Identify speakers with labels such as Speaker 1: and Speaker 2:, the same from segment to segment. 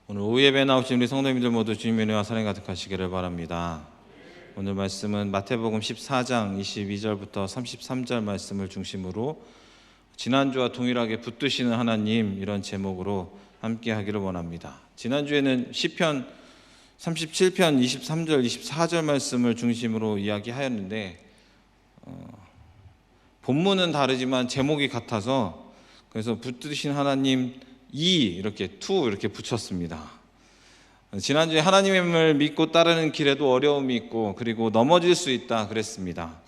Speaker 1: 오늘 오후 예배 나오신 우리 성도님들 모두 주님의 은혜와 사랑이 가득하시기를 바랍니다. 오늘 말씀은 마태복음 14장 22절부터 33절 말씀을 중심으로 지난주와 동일하게 붙드시는 하나님, 이런 제목으로 함께 하기를 원합니다. 지난주에는 시편 37편 23절 24절 말씀을 중심으로 이야기하였는데 본문은 다르지만 제목이 같아서 그래서 붙드신 하나님 이렇게 붙였습니다. 지난주에 하나님을 믿고 따르는 길에도 어려움이 있고 그리고 넘어질 수 있다 그랬습니다.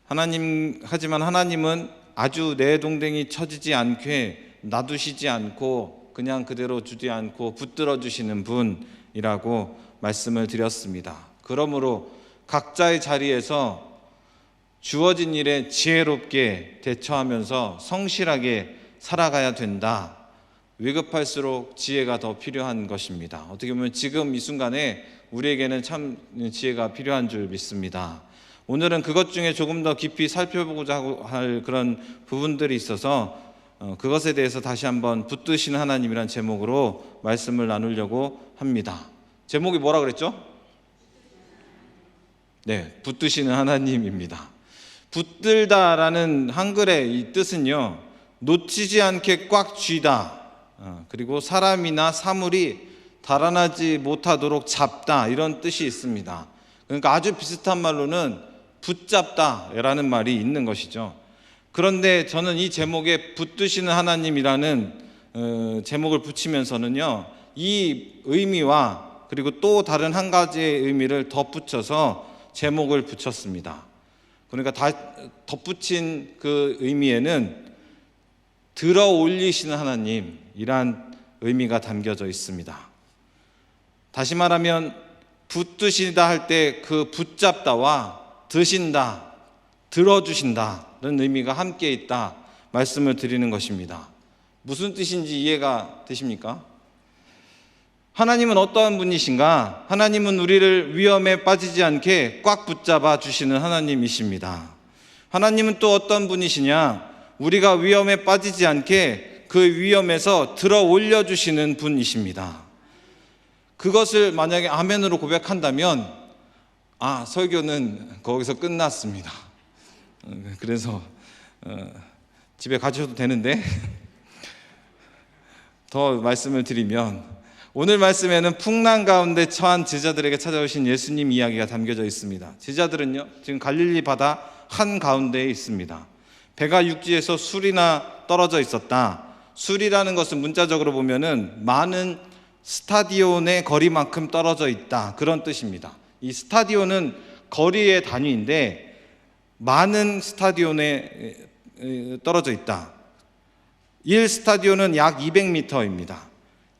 Speaker 1: 하지만 하나님은 아주 내동댕이 쳐지지 않게 놔두시지 않고 그냥 그대로 두지 않고 붙들어 주시는 분이라고 말씀을 드렸습니다. 그러므로 각자의 자리에서 주어진 일에 지혜롭게 대처하면서 성실하게 살아가야 된다. 위급할수록 지혜가 더 필요한 것입니다. 어떻게 보면 지금 이 순간에 우리에게는 참 지혜가 필요한 줄 믿습니다. 오늘은 그것 중에 조금 더 깊이 살펴보고자 할 그런 부분들이 있어서 그것에 대해서 다시 한번 붙드시는 하나님이란 제목으로 말씀을 나누려고 합니다. 제목이 뭐라 그랬죠? 네, 붙드시는 하나님입니다. 붙들다라는 한글의 이 뜻은요, 놓치지 않게 꽉 쥐다, 그리고 사람이나 사물이 달아나지 못하도록 잡다, 이런 뜻이 있습니다. 그러니까 아주 비슷한 말로는 붙잡다라는 말이 있는 것이죠. 그런데 저는 이 제목에 붙드시는 하나님이라는 제목을 붙이면서는요, 이 의미와 그리고 또 다른 한 가지의 의미를 덧붙여서 제목을 붙였습니다. 그러니까 덧붙인 그 의미에는 들어 올리시는 하나님이란 의미가 담겨져 있습니다. 다시 말하면 붙드시다 할 때 그 붙잡다와 드신다, 들어주신다는 의미가 함께 있다 말씀을 드리는 것입니다. 무슨 뜻인지 이해가 되십니까? 하나님은 어떠한 분이신가? 하나님은 우리를 위험에 빠지지 않게 꽉 붙잡아 주시는 하나님이십니다. 하나님은 또 어떤 분이시냐? 우리가 위험에 빠지지 않게 그 위험에서 들어 올려주시는 분이십니다. 그것을 만약에 아멘으로 고백한다면 설교는 거기서 끝났습니다. 그래서 집에 가셔도 되는데 더 말씀을 드리면, 오늘 말씀에는 풍랑 가운데 처한 제자들에게 찾아오신 예수님 이야기가 담겨져 있습니다. 제자들은요, 지금 갈릴리 바다 한가운데에 있습니다. 배가 육지에서 술이나 떨어져 있었다. 술이라는 것은 문자적으로 보면은 많은 스타디온의 거리만큼 떨어져 있다, 그런 뜻입니다. 이 스타디온은 거리의 단위인데 많은 스타디온에 떨어져 있다. 1스타디온은 약 200m입니다.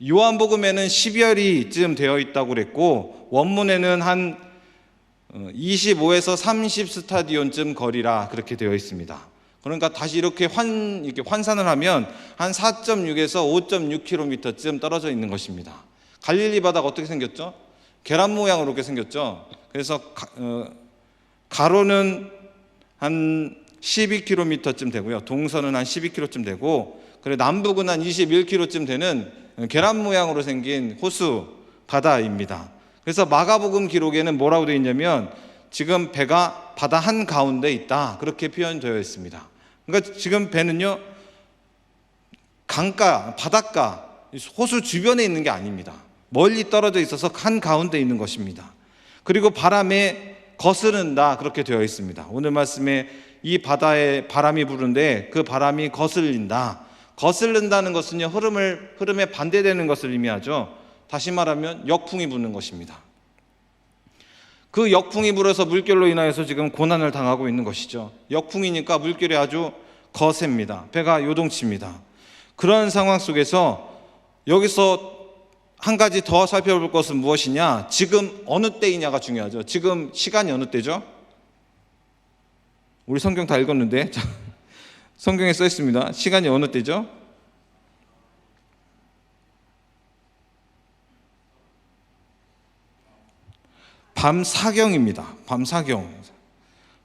Speaker 1: 요한복음에는 10여리쯤 되어 있다고 그랬고 원문에는 한 25에서 30스타디온쯤 거리라 그렇게 되어 있습니다. 그러니까 다시 이렇게 환산을 하면 한 4.6에서 5.6km쯤 떨어져 있는 것입니다. 갈릴리 바다가 어떻게 생겼죠? 계란 모양으로 이렇게 생겼죠. 그래서 가로는 한 12km쯤 되고요, 동서는 한 12km쯤 되고, 그리고 남북은 한 21km쯤 되는 계란 모양으로 생긴 호수 바다입니다. 그래서 마가복음 기록에는 뭐라고 되어 있냐면 지금 배가 바다 한가운데 있다, 그렇게 표현되어 있습니다. 그러니까 지금 배는요, 강가, 바닷가, 호수 주변에 있는 게 아닙니다. 멀리 떨어져 있어서 한가운데 있는 것입니다. 그리고 바람에 거스른다, 그렇게 되어 있습니다. 오늘 말씀에 이 바다에 바람이 부는데 그 바람이 거슬린다. 거슬른다는 것은요, 흐름에 반대되는 것을 의미하죠. 다시 말하면 역풍이 부는 것입니다. 그 역풍이 불어서 물결로 인하여서 지금 고난을 당하고 있는 것이죠. 역풍이니까 물결이 아주 거셉니다. 배가 요동칩니다. 그런 상황 속에서 여기서 한 가지 더 살펴볼 것은 무엇이냐? 지금 어느 때이냐가 중요하죠. 지금 시간이 어느 때죠? 우리 성경 다 읽었는데 성경에 써 있습니다. 시간이 어느 때죠? 밤사경입니다.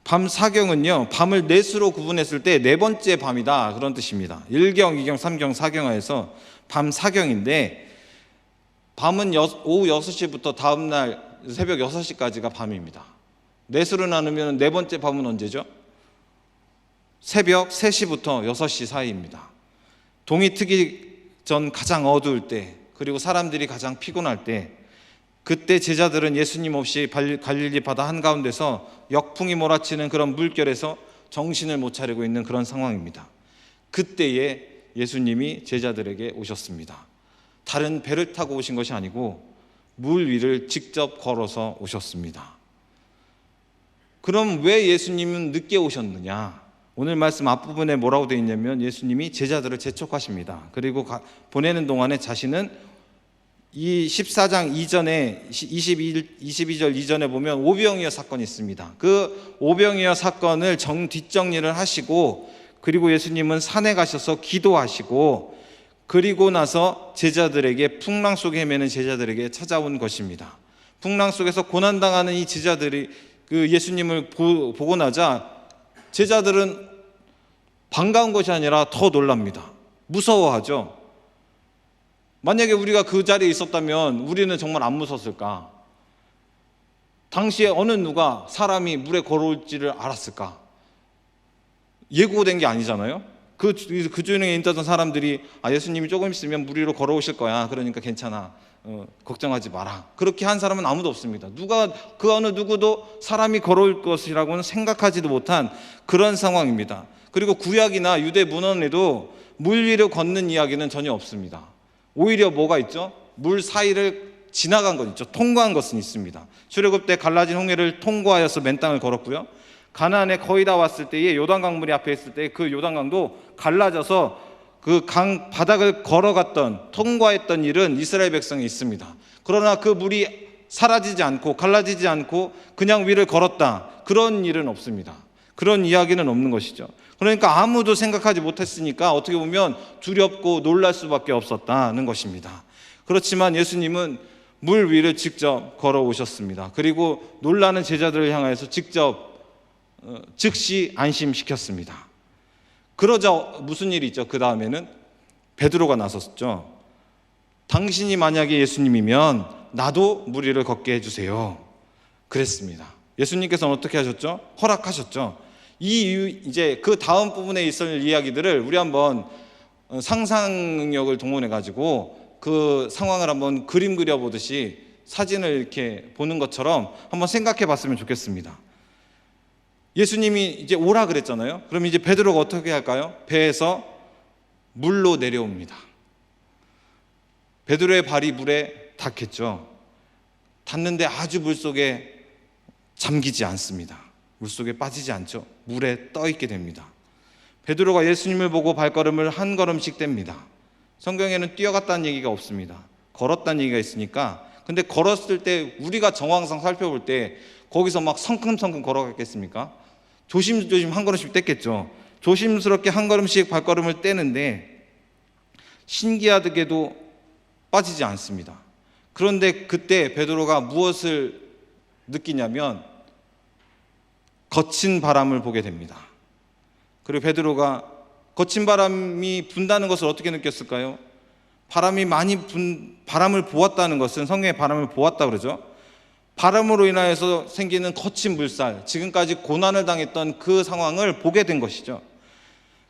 Speaker 1: 밤사경은요, 밤을 넷으로 구분했을 때 네 번째 밤이다, 그런 뜻입니다. 1경, 2경, 3경, 4경하에서 밤사경인데 밤은 오후 6시부터 다음날 새벽 6시까지가 밤입니다. 넷으로 나누면 네 번째 밤은 언제죠? 새벽 3시부터 6시 사이입니다. 동이 트기 전 가장 어두울 때, 그리고 사람들이 가장 피곤할 때, 그때 제자들은 예수님 없이 갈릴리 바다 한가운데서 역풍이 몰아치는 그런 물결에서 정신을 못 차리고 있는 그런 상황입니다. 그때에 예수님이 제자들에게 오셨습니다. 다른 배를 타고 오신 것이 아니고 물 위를 직접 걸어서 오셨습니다. 그럼 왜 예수님은 늦게 오셨느냐? 오늘 말씀 앞부분에 뭐라고 되어 있냐면 예수님이 제자들을 재촉하십니다. 그리고 보내는 동안에 자신은 이 14장 이전에 22절 이전에 보면 오병이어 사건이 있습니다. 그 오병이어 사건을 뒷정리를 하시고, 그리고 예수님은 산에 가셔서 기도하시고, 그리고 나서 제자들에게, 풍랑 속에 헤매는 제자들에게 찾아온 것입니다. 풍랑 속에서 고난당하는 이 제자들이 그 예수님을 보고 나자 제자들은 반가운 것이 아니라 더 놀랍니다. 무서워하죠. 만약에 우리가 그 자리에 있었다면 우리는 정말 안 무섭을까? 당시에 어느 누가 사람이 물에 걸어올지를 알았을까? 예고된 게 아니잖아요. 그 중에 있던 사람들이 예수님이 조금 있으면 물 위로 걸어오실 거야, 그러니까 괜찮아, 걱정하지 마라, 그렇게 한 사람은 아무도 없습니다. 그 어느 누구도 사람이 걸어올 것이라고는 생각하지도 못한 그런 상황입니다. 그리고 구약이나 유대 문헌에도 물 위를 걷는 이야기는 전혀 없습니다. 오히려 뭐가 있죠? 물 사이를 지나간 것 있죠. 통과한 것은 있습니다. 출애굽 때 갈라진 홍해를 통과하여서 맨 땅을 걸었고요. 가나안에 거의 다 왔을 때에 요단강 물이 앞에 있을 때 그 요단강도 갈라져서 그 강 바닥을 걸어갔던, 통과했던 일은 이스라엘 백성이 있습니다. 그러나 그 물이 사라지지 않고 갈라지지 않고 그냥 위를 걸었다, 그런 일은 없습니다. 그런 이야기는 없는 것이죠. 그러니까 아무도 생각하지 못했으니까 어떻게 보면 두렵고 놀랄 수밖에 없었다는 것입니다. 그렇지만 예수님은 물 위를 직접 걸어오셨습니다. 그리고 놀라는 제자들을 향해서 직접 즉시 안심시켰습니다. 그러자 무슨 일이 있죠? 그 다음에는 베드로가 나섰죠. 당신이 만약에 예수님이면 나도 물 위를 걷게 해주세요, 그랬습니다. 예수님께서는 어떻게 하셨죠? 허락하셨죠. 이제 그 다음 부분에 있을 이야기들을 우리 한번 상상력을 동원해 가지고 그 상황을 한번 그림 그려보듯이 사진을 이렇게 보는 것처럼 한번 생각해 봤으면 좋겠습니다. 예수님이 이제 오라 그랬잖아요. 그럼 이제 베드로가 어떻게 할까요? 배에서 물로 내려옵니다. 베드로의 발이 물에 닿겠죠. 닿는데 아주 물속에 잠기지 않습니다. 물속에 빠지지 않죠. 물에 떠 있게 됩니다. 베드로가 예수님을 보고 발걸음을 한 걸음씩 뗍니다. 성경에는 뛰어갔다는 얘기가 없습니다. 걸었다는 얘기가 있으니까. 근데 걸었을 때 우리가 정황상 살펴볼 때 거기서 막 성큼성큼 걸어갔겠습니까? 조심조심 한 걸음씩 뗐겠죠. 조심스럽게 한 걸음씩 발걸음을 떼는데 신기하게도 빠지지 않습니다. 그런데 그때 베드로가 무엇을 느끼냐면 거친 바람을 보게 됩니다. 그리고 베드로가 거친 바람이 분다는 것을 어떻게 느꼈을까요? 바람을 보았다는 것은, 성경에 바람을 보았다 그러죠. 바람으로 인하여서 생기는 거친 물살, 지금까지 고난을 당했던 그 상황을 보게 된 것이죠.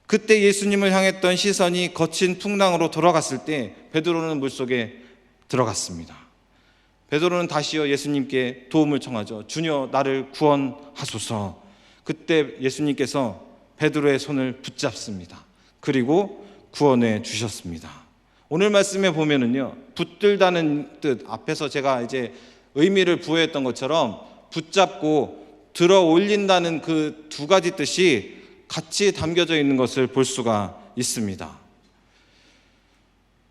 Speaker 1: 그때 예수님을 향했던 시선이 거친 풍랑으로 돌아갔을 때 베드로는 물속에 들어갔습니다. 베드로는 다시요 예수님께 도움을 청하죠. 주여, 나를 구원하소서. 그때 예수님께서 베드로의 손을 붙잡습니다. 그리고 구원해 주셨습니다. 오늘 말씀에 보면은요, 붙들다는 뜻, 앞에서 제가 이제 의미를 부여했던 것처럼 붙잡고 들어 올린다는 그 두 가지 뜻이 같이 담겨져 있는 것을 볼 수가 있습니다.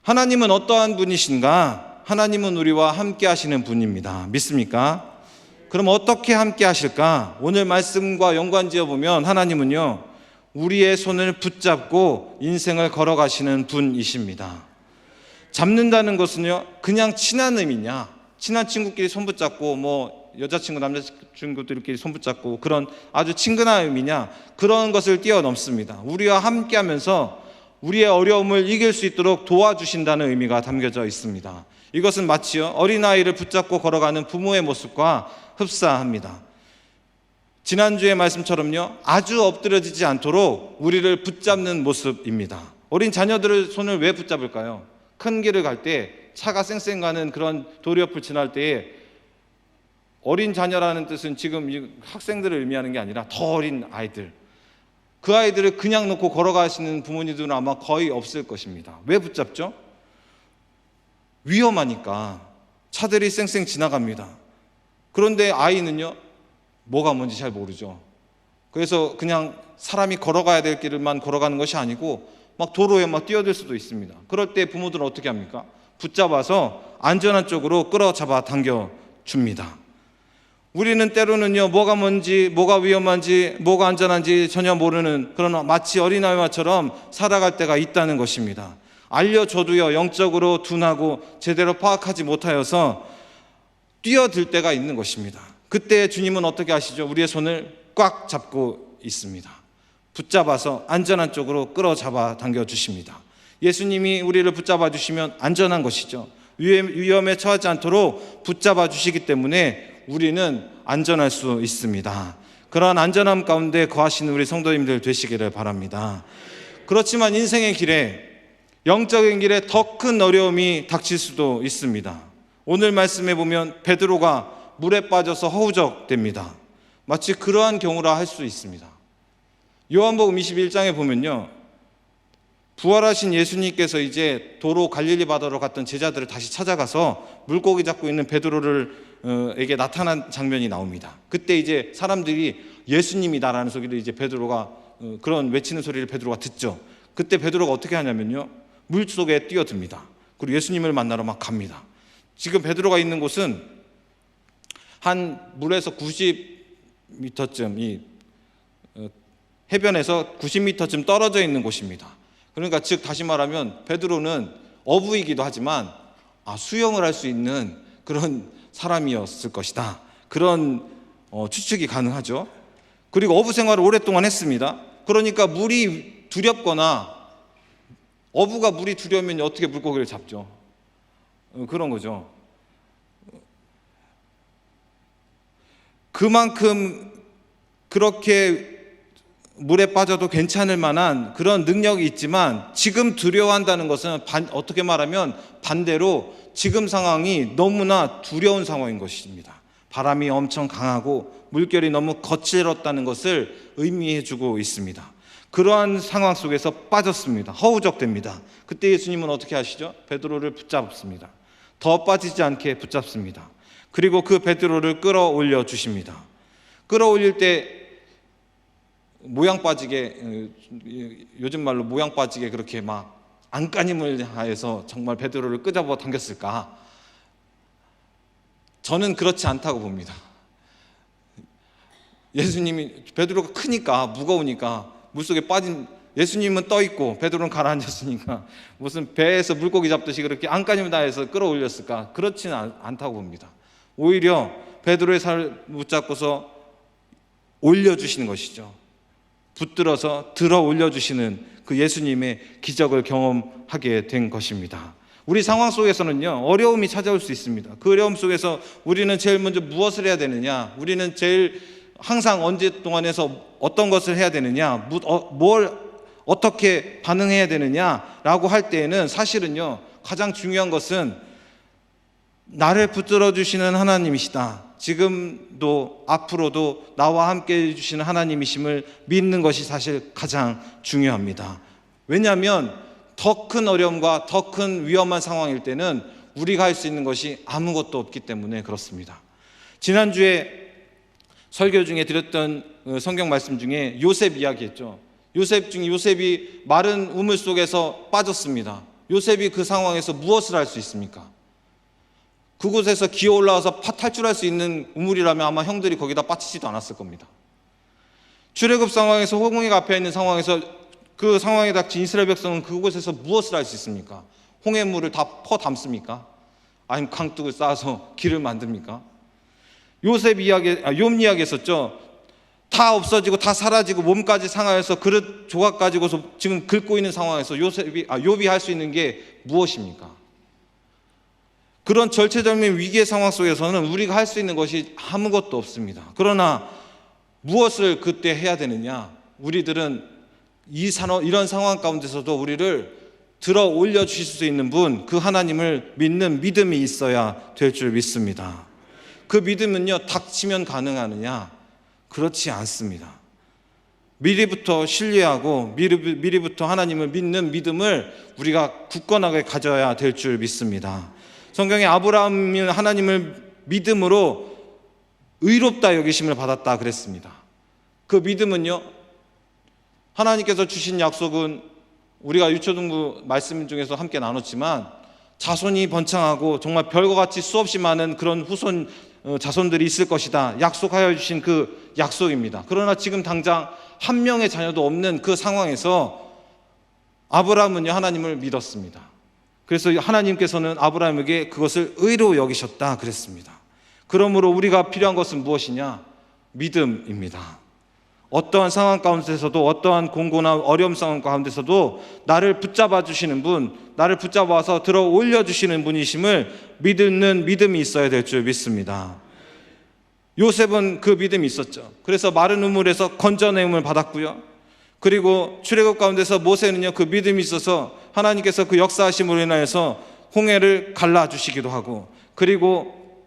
Speaker 1: 하나님은 어떠한 분이신가? 하나님은 우리와 함께 하시는 분입니다. 믿습니까? 그럼 어떻게 함께 하실까? 오늘 말씀과 연관지어 보면 하나님은요, 우리의 손을 붙잡고 인생을 걸어가시는 분이십니다. 잡는다는 것은요, 그냥 친한 의미냐, 친한 친구끼리 손 붙잡고 여자친구 남자친구들끼리 손 붙잡고 그런 아주 친근한 의미냐, 그런 것을 뛰어넘습니다. 우리와 함께 하면서 우리의 어려움을 이길 수 있도록 도와주신다는 의미가 담겨져 있습니다. 이것은 마치요 어린아이를 붙잡고 걸어가는 부모의 모습과 흡사합니다. 지난주의 말씀처럼요 아주 엎드려지지 않도록 우리를 붙잡는 모습입니다. 어린 자녀들의 손을 왜 붙잡을까요? 큰 길을 갈 때 차가 쌩쌩 가는 그런 도로 옆을 지날 때에 어린 자녀라는 뜻은 지금 학생들을 의미하는 게 아니라 더 어린 아이들, 그 아이들을 그냥 놓고 걸어가시는 부모님들은 아마 거의 없을 것입니다. 왜 붙잡죠? 위험하니까. 차들이 쌩쌩 지나갑니다. 그런데 아이는요 뭐가 뭔지 잘 모르죠. 그래서 그냥 사람이 걸어가야 될 길만 걸어가는 것이 아니고 막 도로에 막 뛰어들 수도 있습니다. 그럴 때 부모들은 어떻게 합니까? 붙잡아서 안전한 쪽으로 끌어잡아 당겨줍니다. 우리는 때로는요 뭐가 뭔지, 뭐가 위험한지, 뭐가 안전한지 전혀 모르는 그런 마치 어린아이와처럼 살아갈 때가 있다는 것입니다. 알려줘도요 영적으로 둔하고 제대로 파악하지 못하여서 뛰어들 때가 있는 것입니다. 그때 주님은 어떻게 하시죠? 우리의 손을 꽉 잡고 있습니다. 붙잡아서 안전한 쪽으로 끌어잡아 당겨주십니다. 예수님이 우리를 붙잡아 주시면 안전한 것이죠. 위험에 처하지 않도록 붙잡아 주시기 때문에 우리는 안전할 수 있습니다. 그러한 안전함 가운데 거하시는 우리 성도님들 되시기를 바랍니다. 그렇지만 인생의 길에, 영적인 길에 더 큰 어려움이 닥칠 수도 있습니다. 오늘 말씀에 보면 베드로가 물에 빠져서 허우적됩니다. 마치 그러한 경우라 할 수 있습니다. 요한복음 21장에 보면요 부활하신 예수님께서 이제 도로 갈릴리 바다로 갔던 제자들을 다시 찾아가서 물고기 잡고 있는 베드로에게 나타난 장면이 나옵니다. 그때 이제 사람들이 예수님이다라는 소리를 이제 베드로가 그런 외치는 소리를 베드로가 듣죠. 그때 베드로가 어떻게 하냐면요 물 속에 뛰어듭니다. 그리고 예수님을 만나러 막 갑니다. 지금 베드로가 있는 곳은 한 물에서 90m쯤 이 해변에서 90m쯤 떨어져 있는 곳입니다. 그러니까 즉 다시 말하면 베드로는 어부이기도 하지만 수영을 할 수 있는 그런 사람이었을 것이다. 그런 추측이 가능하죠. 그리고 어부 생활을 오랫동안 했습니다. 그러니까 물이 두렵거나 어부가 물이 두려우면 어떻게 물고기를 잡죠? 그런 거죠. 그만큼 그렇게 물에 빠져도 괜찮을 만한 그런 능력이 있지만 지금 두려워한다는 것은 어떻게 말하면 반대로 지금 상황이 너무나 두려운 상황인 것입니다. 바람이 엄청 강하고 물결이 너무 거칠었다는 것을 의미해 주고 있습니다. 그러한 상황 속에서 빠졌습니다. 허우적됩니다. 그때 예수님은 어떻게 하시죠? 베드로를 붙잡습니다. 더 빠지지 않게 붙잡습니다. 그리고 그 베드로를 끌어올려 주십니다. 끌어올릴 때 모양 빠지게, 요즘 말로 모양 빠지게 그렇게 막 안간힘을 하여서 정말 베드로를 끄잡아 당겼을까? 저는 그렇지 않다고 봅니다. 예수님이 베드로가 크니까 무거우니까 물속에 빠진 예수님은 떠 있고 베드로는 가라앉았으니까 무슨 배에서 물고기 잡듯이 그렇게 안간힘을 다해서 끌어올렸을까? 그렇지는 않다고 봅니다. 오히려 베드로의 살을 붙잡고서 올려주시는 것이죠. 붙들어서 들어 올려주시는 그 예수님의 기적을 경험하게 된 것입니다. 우리 상황 속에서는요 어려움이 찾아올 수 있습니다. 그 어려움 속에서 우리는 제일 먼저 무엇을 해야 되느냐, 우리는 제일 항상 언제 동안에서 어떤 것을 해야 되느냐, 뭘 어떻게 반응해야 되느냐라고 할 때에는 사실은요 가장 중요한 것은 나를 붙들어 주시는 하나님이시다, 지금도 앞으로도 나와 함께 해주시는 하나님이심을 믿는 것이 사실 가장 중요합니다. 왜냐하면 더 큰 어려움과 더 큰 위험한 상황일 때는 우리가 할 수 있는 것이 아무것도 없기 때문에 그렇습니다. 지난주에 설교 중에 드렸던 성경 말씀 중에 요셉 이야기했죠. 요셉이 마른 우물 속에서 빠졌습니다. 요셉이 그 상황에서 무엇을 할 수 있습니까? 그곳에서 기어 올라와서 탈출할 수 있는 우물이라면 아마 형들이 거기다 빠지지도 않았을 겁니다. 출애굽 상황에서 홍해가 앞에 있는 상황에서 그 상황에 닥친 이스라엘 백성은 그곳에서 무엇을 할 수 있습니까? 홍해물을 다 퍼 담습니까? 아니면 강둑을 쌓아서 길을 만듭니까? 욥 이야기 했었죠. 다 없어지고 다 사라지고 몸까지 상하여서 그릇 조각 가지고서 지금 긁고 있는 상황에서 욥이 할 수 있는 게 무엇입니까? 그런 절체절명 위기의 상황 속에서는 우리가 할 수 있는 것이 아무것도 없습니다. 그러나 무엇을 그때 해야 되느냐? 우리들은 이런 상황 가운데서도 우리를 들어 올려주실 수 있는 분, 그 하나님을 믿는 믿음이 있어야 될 줄 믿습니다. 그 믿음은요, 닥치면 가능하느냐? 그렇지 않습니다. 미리부터 신뢰하고 미리부터 하나님을 믿는 믿음을 우리가 굳건하게 가져야 될 줄 믿습니다. 성경에 아브라함이 하나님을 믿음으로 의롭다 여기심을 받았다 그랬습니다. 그 믿음은요, 하나님께서 주신 약속은 우리가 유초등부 말씀 중에서 함께 나눴지만 자손이 번창하고 정말 별과 같이 수없이 많은 그런 후손 자손들이 있을 것이다 약속하여 주신 그 약속입니다. 그러나 지금 당장 한 명의 자녀도 없는 그 상황에서 아브라함은요, 하나님을 믿었습니다. 그래서 하나님께서는 아브라함에게 그것을 의로 여기셨다 그랬습니다. 그러므로 우리가 필요한 것은 무엇이냐? 믿음입니다. 어떠한 상황 가운데서도, 어떠한 공고나 어려움 상황 가운데서도 나를 붙잡아 주시는 분, 나를 붙잡아서 들어 올려주시는 분이심을 믿는 믿음이 있어야 될 줄 믿습니다. 요셉은 그 믿음이 있었죠. 그래서 마른 우물에서 건져내음을 받았고요. 그리고 출애굽 가운데서 모세는요, 그 믿음이 있어서 하나님께서 그 역사하심으로 인하여서 홍해를 갈라주시기도 하고, 그리고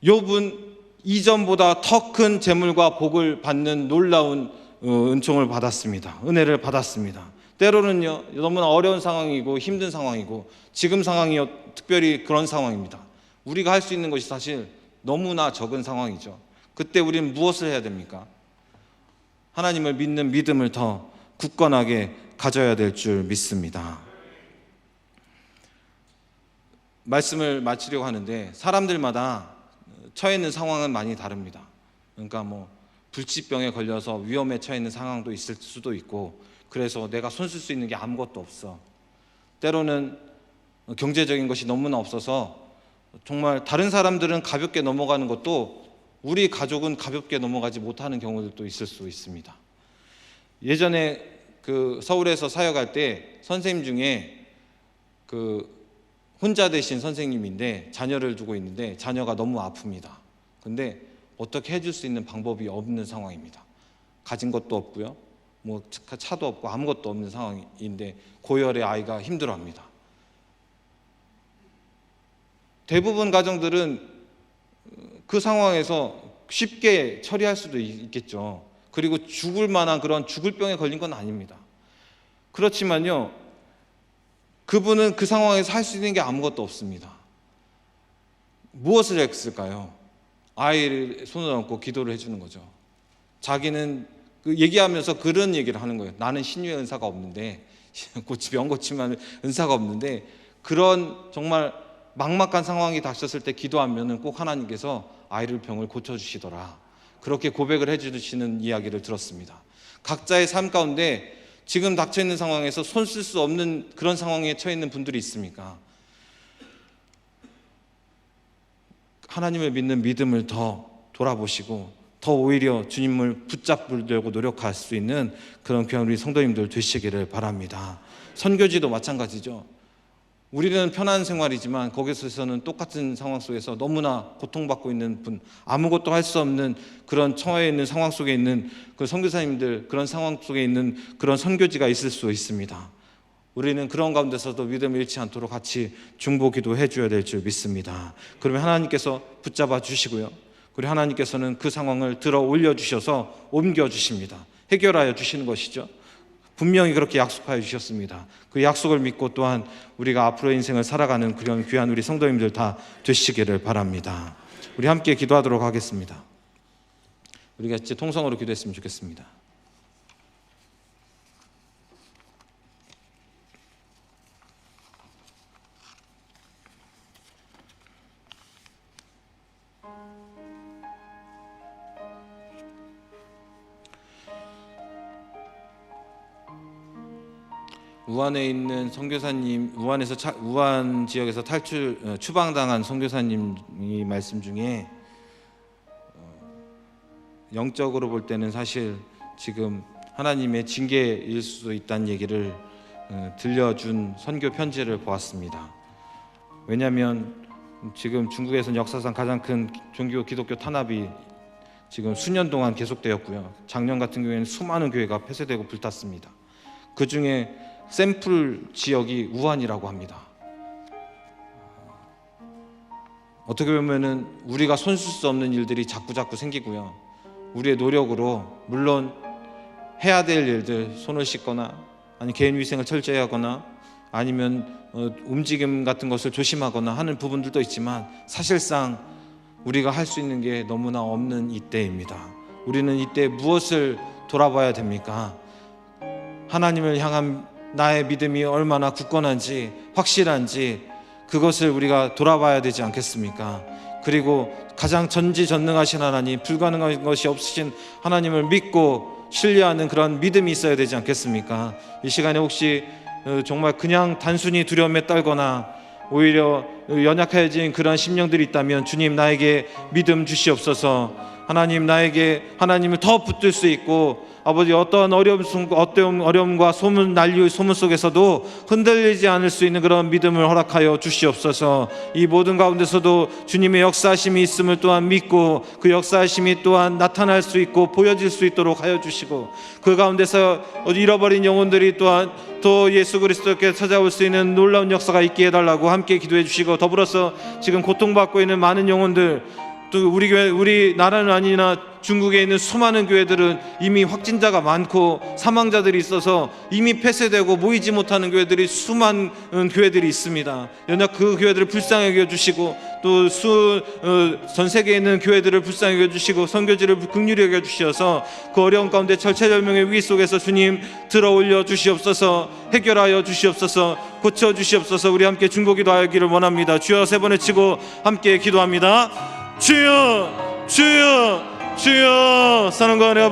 Speaker 1: 욥은 이전보다 더 큰 재물과 복을 받는 놀라운 은총을 받았습니다. 은혜를 받았습니다. 때로는요, 너무나 어려운 상황이고 힘든 상황이고 지금 상황이 특별히 그런 상황입니다. 우리가 할 수 있는 것이 사실 너무나 적은 상황이죠. 그때 우리는 무엇을 해야 됩니까? 하나님을 믿는 믿음을 더 굳건하게 가져야 될 줄 믿습니다. 말씀을 마치려고 하는데 사람들마다 처해 있는 상황은 많이 다릅니다. 그러니까 불치병에 걸려서 위험에 처해 있는 상황도 있을 수도 있고, 그래서 내가 손 쓸 수 있는 게 아무것도 없어. 때로는 경제적인 것이 너무나 없어서 정말 다른 사람들은 가볍게 넘어가는 것도 우리 가족은 가볍게 넘어가지 못하는 경우들도 있을 수 있습니다. 예전에 서울에서 사역할 때 선생님 중에 혼자 되신 선생님인데 자녀를 두고 있는데 자녀가 너무 아픕니다. 근데 어떻게 해줄 수 있는 방법이 없는 상황입니다. 가진 것도 없고요, 차도 없고 아무것도 없는 상황인데 고열의 아이가 힘들어합니다. 대부분 가정들은 그 상황에서 쉽게 처리할 수도 있겠죠. 그리고 죽을 만한 그런 죽을 병에 걸린 건 아닙니다. 그렇지만요, 그분은 그 상황에서 할 수 있는 게 아무것도 없습니다. 무엇을 했을까요? 아이를 손을 얹고 기도를 해주는 거죠. 자기는 얘기하면서 그런 얘기를 하는 거예요. 나는 신유의 은사가 없는데, 병 고치면 은사가 없는데, 그런 정말 막막한 상황이 닥쳤을 때 기도하면 꼭 하나님께서 아이를 병을 고쳐주시더라. 그렇게 고백을 해주시는 이야기를 들었습니다. 각자의 삶 가운데 지금 닥쳐있는 상황에서 손 쓸 수 없는 그런 상황에 처해 있는 분들이 있습니까? 하나님을 믿는 믿음을 더 돌아보시고 더 오히려 주님을 붙잡으려고 노력할 수 있는 그런 귀한 우리 성도님들 되시기를 바랍니다. 선교지도 마찬가지죠. 우리는 편한 생활이지만 거기서는 똑같은 상황 속에서 너무나 고통받고 있는 분, 아무것도 할 수 없는 그런 처해 있는 상황 속에 있는 그 선교사님들, 그런 상황 속에 있는 그런 선교지가 있을 수 있습니다. 우리는 그런 가운데서도 믿음을 잃지 않도록 같이 중보기도 해줘야 될 줄 믿습니다. 그러면 하나님께서 붙잡아 주시고요, 그리고 하나님께서는 그 상황을 들어 올려주셔서 옮겨주십니다. 해결하여 주시는 것이죠. 분명히 그렇게 약속하여 주셨습니다. 그 약속을 믿고 또한 우리가 앞으로 인생을 살아가는 그런 귀한 우리 성도님들 다 되시기를 바랍니다. 우리 함께 기도하도록 하겠습니다. 우리가 이제 통성으로 기도했으면 좋겠습니다. 우한에 있는 선교사님, 우한 지역에서 추방당한 선교사님이 말씀 중에 영적으로 볼 때는 사실 지금 하나님의 징계일 수도 있다는 얘기를 들려준 선교 편지를 보았습니다. 왜냐하면 지금 중국에서는 역사상 가장 큰 종교 기독교 탄압이 지금 수년 동안 계속되었고요. 작년 같은 경우에는 수많은 교회가 폐쇄되고 불탔습니다. 그 중에 샘플 지역이 우한이라고 합니다. 어떻게 보면은 우리가 손쓸 수 없는 일들이 자꾸 생기고요. 우리의 노력으로 물론 해야 될 일들, 손을 씻거나 아니 개인 위생을 철저히 하거나 아니면 움직임 같은 것을 조심하거나 하는 부분들도 있지만 사실상 우리가 할 수 있는 게 너무나 없는 이때입니다. 우리는 이때 무엇을 돌아봐야 됩니까? 하나님을 향한 나의 믿음이 얼마나 굳건한지 확실한지 그것을 우리가 돌아봐야 되지 않겠습니까? 그리고 가장 전지전능하신 하나님, 불가능한 것이 없으신 하나님을 믿고 신뢰하는 그런 믿음이 있어야 되지 않겠습니까? 이 시간에 혹시 정말 그냥 단순히 두려움에 떨거나 오히려 연약해진 그런 심령들이 있다면 주님 나에게 믿음 주시옵소서. 하나님 나에게 하나님을 더 붙들 수 있고 아버지 어떤 어려움과 난리 소문 속에서도 흔들리지 않을 수 있는 그런 믿음을 허락하여 주시옵소서. 이 모든 가운데서도 주님의 역사하심이 있음을 또한 믿고 그 역사하심이 또한 나타날 수 있고 보여질 수 있도록 하여 주시고 그 가운데서 잃어버린 영혼들이 또한 또 예수 그리스도께 찾아올 수 있는 놀라운 역사가 있게 해달라고 함께 기도해 주시고 더불어서 지금 고통받고 있는 많은 영혼들 또 우리 교회, 우리 나라는 아니나 중국에 있는 수많은 교회들은 이미 확진자가 많고 사망자들이 있어서 이미 폐쇄되고 모이지 못하는 교회들이 수많은 교회들이 있습니다. 연약 그 교회들을 불쌍하게 해주시고 또 전 세계에 있는 교회들을 불쌍하게 해주시고 선교지를 긍휼히 여겨 주시어서 그 어려운 가운데 절체절명의 위기 속에서 주님 들어올려 주시옵소서. 해결하여 주시옵소서. 고쳐 주시옵소서. 우리 함께 중보기도 하기를 원합니다. 주여 세 번 외치고 함께 기도합니다. 주여 주여 주여. 사랑과 은혜가